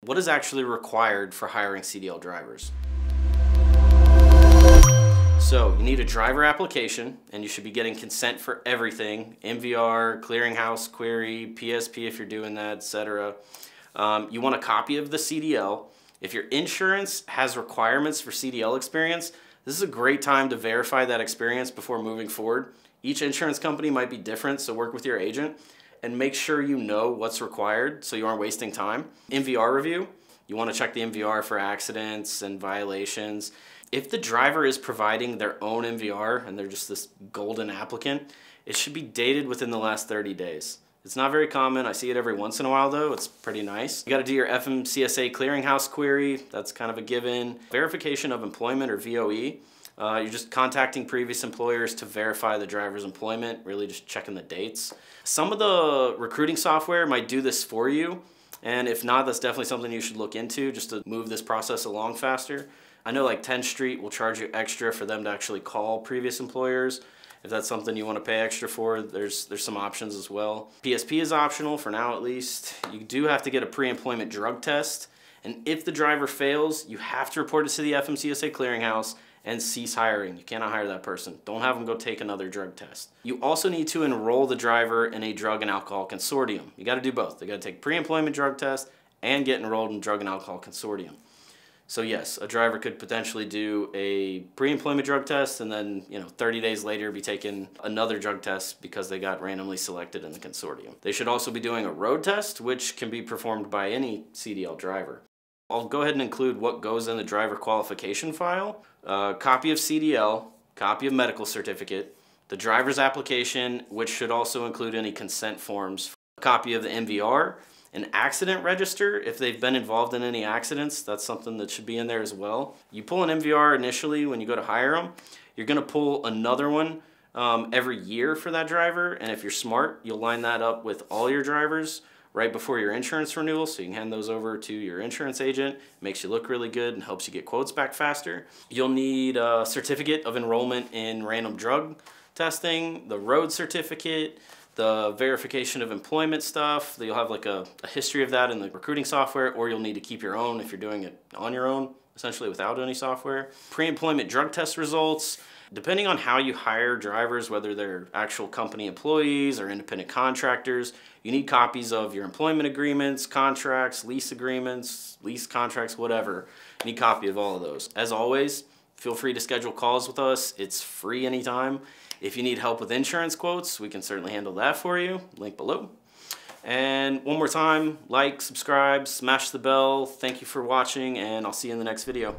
What is actually required for hiring CDL drivers? So you need a driver application, and you should be getting consent for everything: MVR, clearinghouse query, PSP if you're doing that, etc. You want a copy of the CDL. If your insurance has requirements for CDL experience, this is a great time to verify that experience before moving forward. Each insurance company might be different, so work with your agent and make sure you know what's required so you aren't wasting time. MVR review, you want to check the MVR for accidents and violations. If the driver is providing their own MVR and they're just this golden applicant, it should be dated within the last 30 days. It's not very common. I see it every once in a while though. It's pretty nice. You got to do your FMCSA Clearinghouse query. That's kind of a given. Verification of employment, or VOE. You're just contacting previous employers to verify the driver's employment, really just checking the dates. Some of the recruiting software might do this for you, and if not, that's definitely something you should look into just to move this process along faster. I know like 10th Street will charge you extra for them to actually call previous employers. If that's something you want to pay extra for, there's some options as well. PSP is optional, for now at least. You do have to get a pre-employment drug test, and if the driver fails, you have to report it to the FMCSA Clearinghouse and cease hiring. You cannot hire that person. Don't have them go take another drug test. You also need to enroll the driver in a drug and alcohol consortium. You got to do both. They got to take pre-employment drug test and get enrolled in drug and alcohol consortium. So yes, a driver could potentially do a pre-employment drug test and then 30 days later be taking another drug test because they got randomly selected in the consortium. They should also be doing a road test, which can be performed by any CDL driver. I'll go ahead and include what goes in the driver qualification file: copy of CDL, copy of medical certificate, the driver's application, which should also include any consent forms, a copy of the MVR, an accident register if they've been involved in any accidents. That's something that should be in there as well. You pull an MVR initially when you go to hire them. You're going to pull another one every year for that driver, and if you're smart, you'll line that up with all your drivers right before your insurance renewal, so you can hand those over to your insurance agent. It makes you look really good and helps you get quotes back faster. You'll need a certificate of enrollment in random drug testing, the road certificate, the verification of employment stuff. You'll have like a history of that in the recruiting software, or you'll need to keep your own if you're doing it on your own, essentially without any software. Pre-employment drug test results. Depending on how you hire drivers, whether they're actual company employees or independent contractors, you need copies of your employment agreements, contracts, lease agreements, lease contracts, whatever. You need a copy of all of those. As always, feel free to schedule calls with us. It's free anytime. If you need help with insurance quotes, we can certainly handle that for you. Link below. And one more time, like, subscribe, smash the bell. Thank you for watching, and I'll see you in the next video.